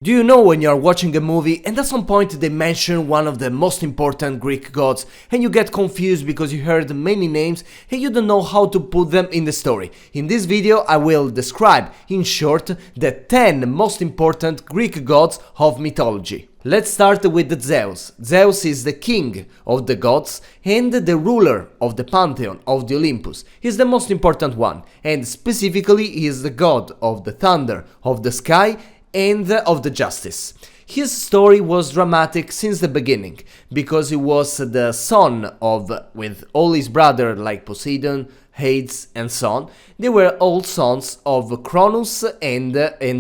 Do you know when you are watching a movie and at some point they mention one of the most important Greek gods and you get confused because you heard many names and you don't know how to put them in the story? In this video I will describe, in short, the 10 most important Greek gods of mythology. Let's start with Zeus. Zeus is the king of the gods and the ruler of the pantheon of the Olympus. He's the most important one, and specifically he is the god of the thunder, of the sky and of the justice. His story was dramatic since the beginning, because he was the son of, with all his brothers like Poseidon, Hades and so on, they were all sons of Cronus and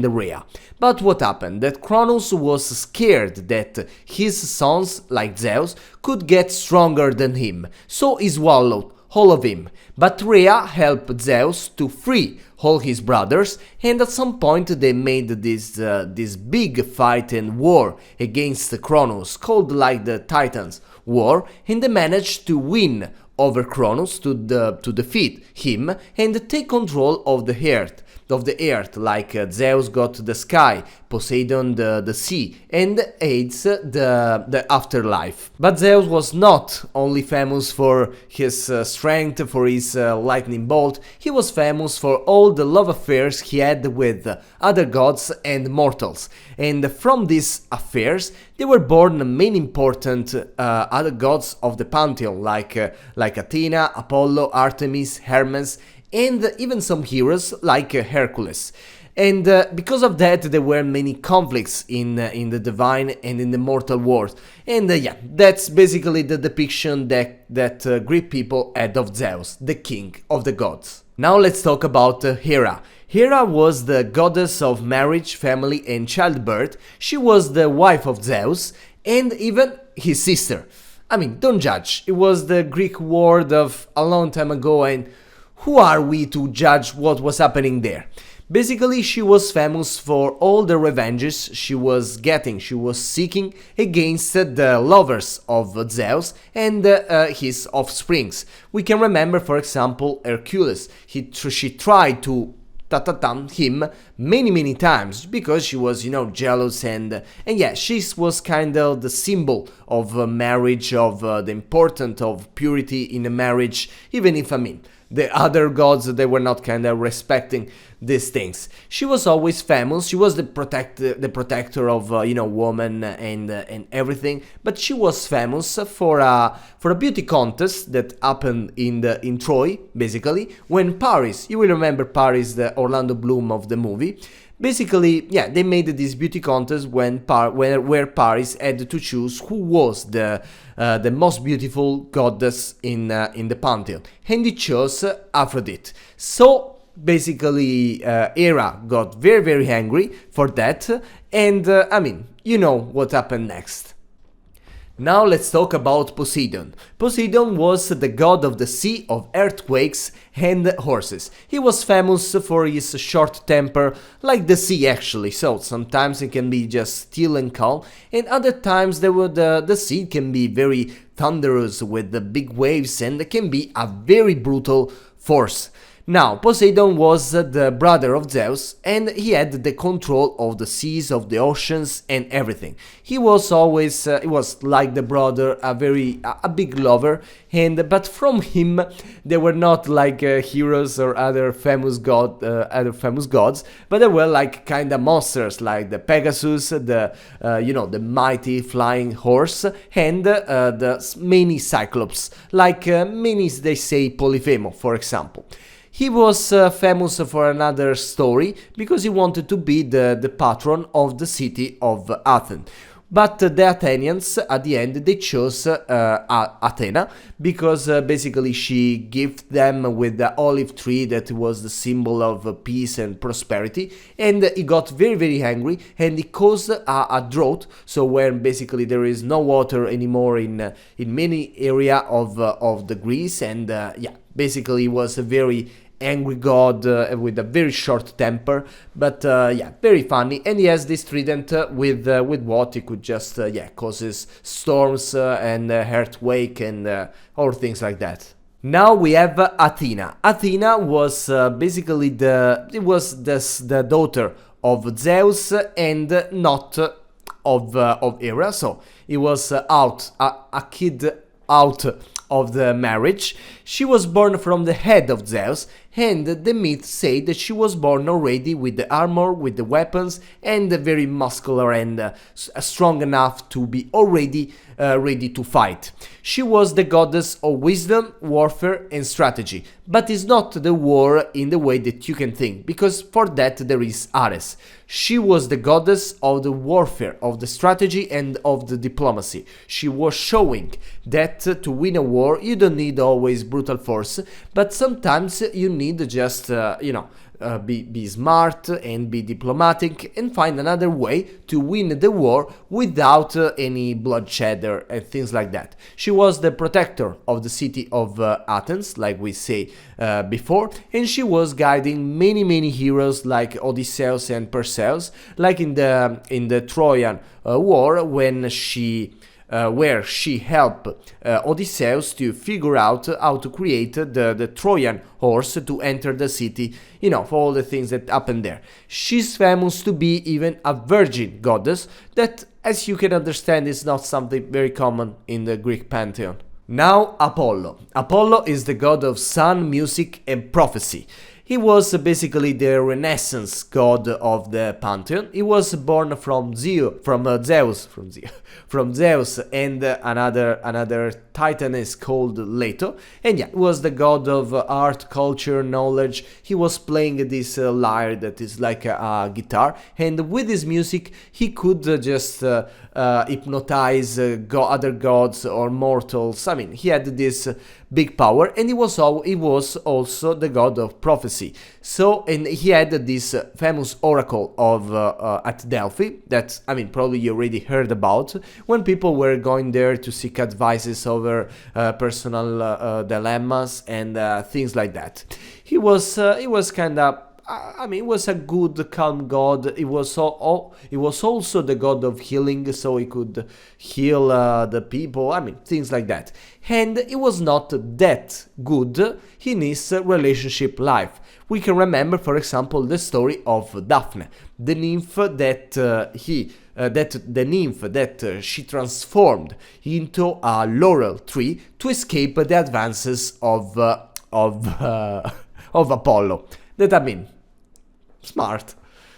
Rhea. But what happened? That Cronus was scared that his sons, like Zeus, could get stronger than him, so he swallowed all of him. But Rhea helped Zeus to free all his brothers, and at some point they made this big fight and war against Cronus, called like the Titans War, and they managed to win over Cronus, to defeat him and take control of the earth, like Zeus got the sky, Poseidon the sea, and Hades the afterlife. But Zeus was not only famous for his strength, for his lightning bolt, he was famous for all the love affairs he had with other gods and mortals. And from these affairs there were born many important other gods of the pantheon, like Athena, Apollo, Artemis, Hermes, and even some heroes like Hercules. And because of that there were many conflicts in the divine and in the mortal world. And yeah, that's basically the depiction that Greek people had of Zeus, the king of the gods. Now let's talk about Hera. Hera was the goddess of marriage, family and childbirth. She was the wife of Zeus and even his sister. I mean, don't judge, it was the Greek word of a long time ago, and who are we to judge what was happening there? Basically, she was famous for all the revenges she was seeking against the lovers of Zeus and his offsprings. We can remember, for example, Hercules. She tried to him many times because she was, jealous, and yeah, she was kind of the symbol of marriage, of the importance of purity in a marriage, even if, the other gods, they were not kind of respecting these things. She was always famous. She was the protector of women and everything. But she was famous for a beauty contest that happened in Troy, basically, when Paris. You will remember Paris, the Orlando Bloom of the movie. Basically, yeah, they made this beauty contest where Paris had to choose who was the most beautiful goddess in the pantheon, and he chose Aphrodite. So basically, Hera got very angry for that, and you know what happened next. Now let's talk about Poseidon. Poseidon was the god of the sea, of earthquakes and horses. He was famous for his short temper, like the sea actually, so sometimes it can be just still and calm, and other times the sea can be very thunderous with the big waves, and it can be a very brutal force. Now, Poseidon was the brother of Zeus, and he had the control of the seas, of the oceans and everything. He was always, he was like the brother, a big lover, but from him there were not like heroes or other famous gods, but there were like kind of monsters like the Pegasus, the mighty flying horse, and the many cyclops, like many, they say, Polyphemo, for example. He was famous for another story because he wanted to be the patron of the city of Athens. But the Athenians, at the end, they chose Athena because basically she gifted them with the olive tree that was the symbol of peace and prosperity, and he got very angry and he caused a drought, so where basically there is no water anymore in many area of the Greece, and yeah, basically he was a very angry god with a very short temper, but yeah, very funny, and he has this trident with what he could just causes storms and earthquake and all things like that. Now we have Athena. Athena was basically the daughter of Zeus and not of Hera. So he was a kid out of the marriage. She was born from the head of Zeus, and the myths say that she was born already with the armor, with the weapons, and very muscular and strong enough to be already ready to fight. She was the goddess of wisdom, warfare, and strategy, but is not the war in the way that you can think, because for that there is Ares. She was the goddess of the warfare, of the strategy, and of the diplomacy. She was showing that to win a war you don't need always brutal force, but sometimes you need just be smart and be diplomatic and find another way to win the war without any bloodshed and things like that. She was the protector of the city of Athens, like we say before, and she was guiding many heroes like Odysseus and Perseus, like in the Trojan war, when where she helped Odysseus to figure out how to create the Trojan horse to enter the city, for all the things that happened there. She's famous to be even a virgin goddess, that, as you can understand, is not something very common in the Greek pantheon. Now, Apollo. Apollo is the god of sun, music, and prophecy. He was basically the Renaissance god of the pantheon. He was born from Zeus, and another titaness called Leto. And yeah, he was the god of art, culture, knowledge. He was playing this lyre that is like a guitar, and with his music he could just hypnotize other gods or mortals. I mean, he had this big power, and he was also the god of prophecy. So, and he had this famous oracle of at Delphi that, I mean, probably you already heard about, when people were going there to seek advices over personal dilemmas and things like that. He was kind of, he was a good, calm god. He was also the god of healing, so he could heal the people, things like that. And he was not that good in his relationship life. We can remember, for example, the story of Daphne, the nymph that she transformed into a laurel tree to escape the advances of Apollo. Smart.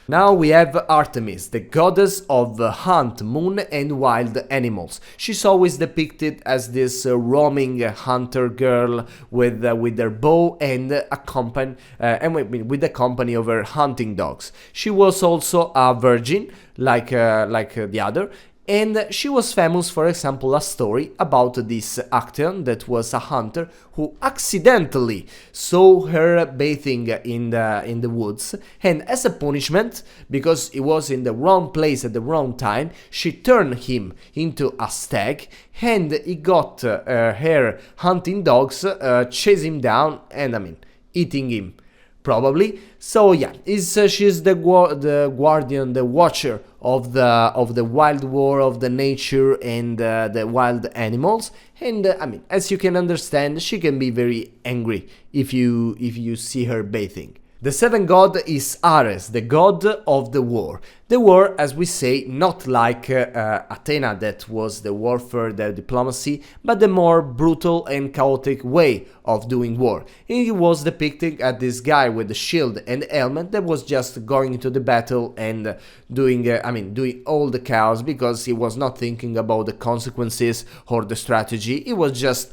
Now we have Artemis, the goddess of hunt, moon, and wild animals. She's always depicted as this roaming hunter girl with her bow and with the company of her hunting dogs. She was also a virgin, like the other. And she was famous, for example, a story about this Actaeon that was a hunter who accidentally saw her bathing in the woods, and as a punishment, because he was in the wrong place at the wrong time, she turned him into a stag, and he got her hunting dogs chase him down and eating him. Probably. So yeah, she's the guardian, the watcher of the wild war, of the nature and the wild animals. And as you can understand, she can be very angry if you see her bathing. The seventh god is Ares, the god of the war. The war, as we say, not like Athena, that was the warfare, the diplomacy, but the more brutal and chaotic way of doing war. And he was depicted as this guy with the shield and helmet that was just going into the battle and doing all the chaos, because he was not thinking about the consequences or the strategy. He was just,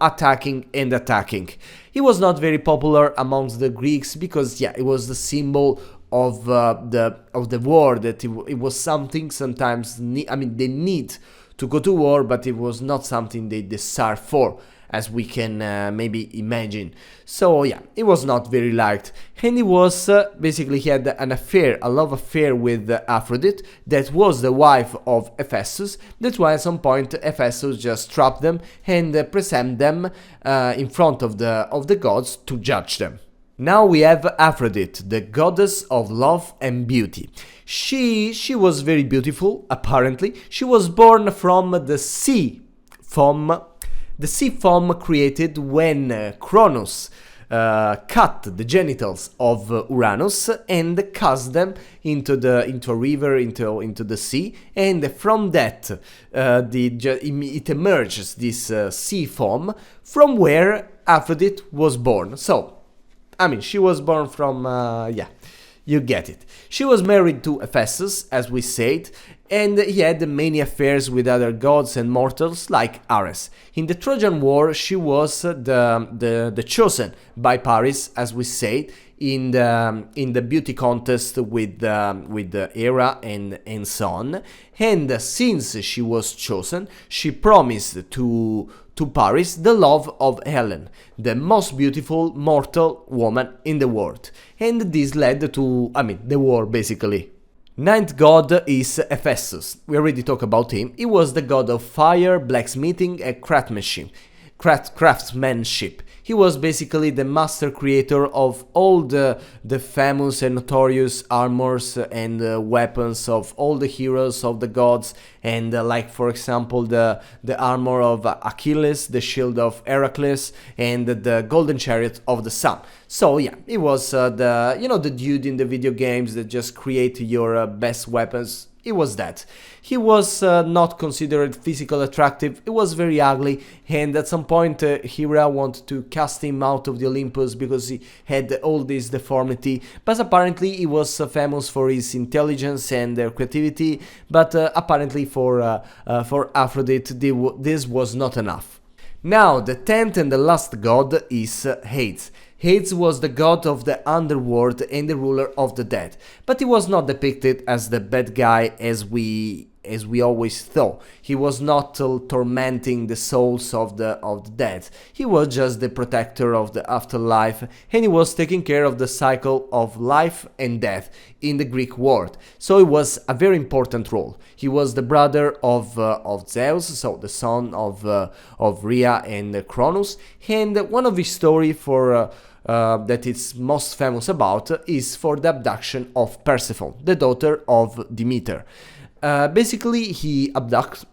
attacking and attacking. He was not very popular amongst the Greeks because, yeah, it was the symbol of the war, that it was something sometimes, they need to go to war, but it was not something they desire for, as we can maybe imagine. So yeah, it was not very liked. And he was, he had a love affair with Aphrodite, that was the wife of Hephaestus. That's why at some point Hephaestus just trapped them and present them in front of the gods to judge them. Now we have Aphrodite, the goddess of love and beauty. She was very beautiful, apparently. She was born from the sea foam created when Cronus cut the genitals of Uranus and cast them into a river, into the sea, and from that it emerges this sea foam from where Aphrodite was born. So, I mean, she was born from, yeah, you get it. She was married to Hephaestus, as we said, and he had many affairs with other gods and mortals like Ares. In the Trojan War, she was the chosen by Paris, as we said, in the beauty contest with Hera and so on. And since she was chosen, she promised to Paris the love of Helen, the most beautiful mortal woman in the world. And this led to, I mean, the war basically. Ninth god is Hephaestus. We already talked about him. He was the god of fire, blacksmithing and craftsmanship. He was basically the master creator of all the famous and notorious armors and weapons of all the heroes of the gods, and like for example the armor of Achilles, the shield of Heracles, and the golden chariot of the sun. So yeah, he was the dude in the video games that just create your best weapons. He was that. He was not considered physically attractive, he was very ugly, and at some point Hera wanted to cast him out of the Olympus because he had all this deformity, but apparently he was famous for his intelligence and creativity, but apparently for Aphrodite this was not enough. Now, the 10th and the last god is Hades. Hades was the god of the underworld and the ruler of the dead, but he was not depicted as the bad guy as we always thought. He was not tormenting the souls of the dead. He was just the protector of the afterlife, and he was taking care of the cycle of life and death in the Greek world. So it was a very important role. He was the brother of Zeus, so the son of Rhea and Cronus, and one of his story that it's most famous about is for the abduction of Persephone, the daughter of Demeter. Basically, he abducted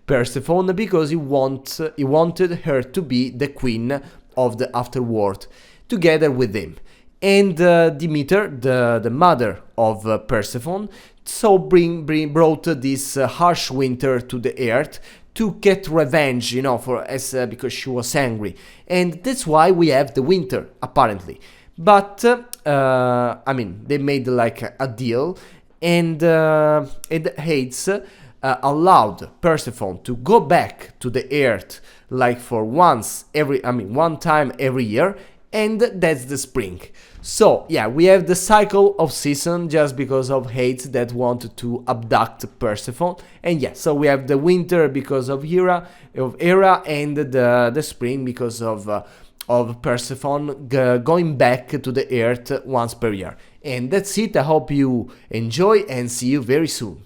Persephone because he wanted her to be the queen of the afterworld, together with him. And Demeter, the mother of Persephone, so brought this harsh winter to the earth to get revenge, because she was angry, and that's why we have the winter apparently. But I mean, they made like a deal. And Hades allowed Persephone to go back to the earth like for one time every year, and that's the spring. So yeah, we have the cycle of season just because of Hades that wanted to abduct Persephone, and yeah, so we have the winter because of Hera, and the spring because of Persephone going back to the earth once per year. And that's it. I hope you enjoy and see you very soon.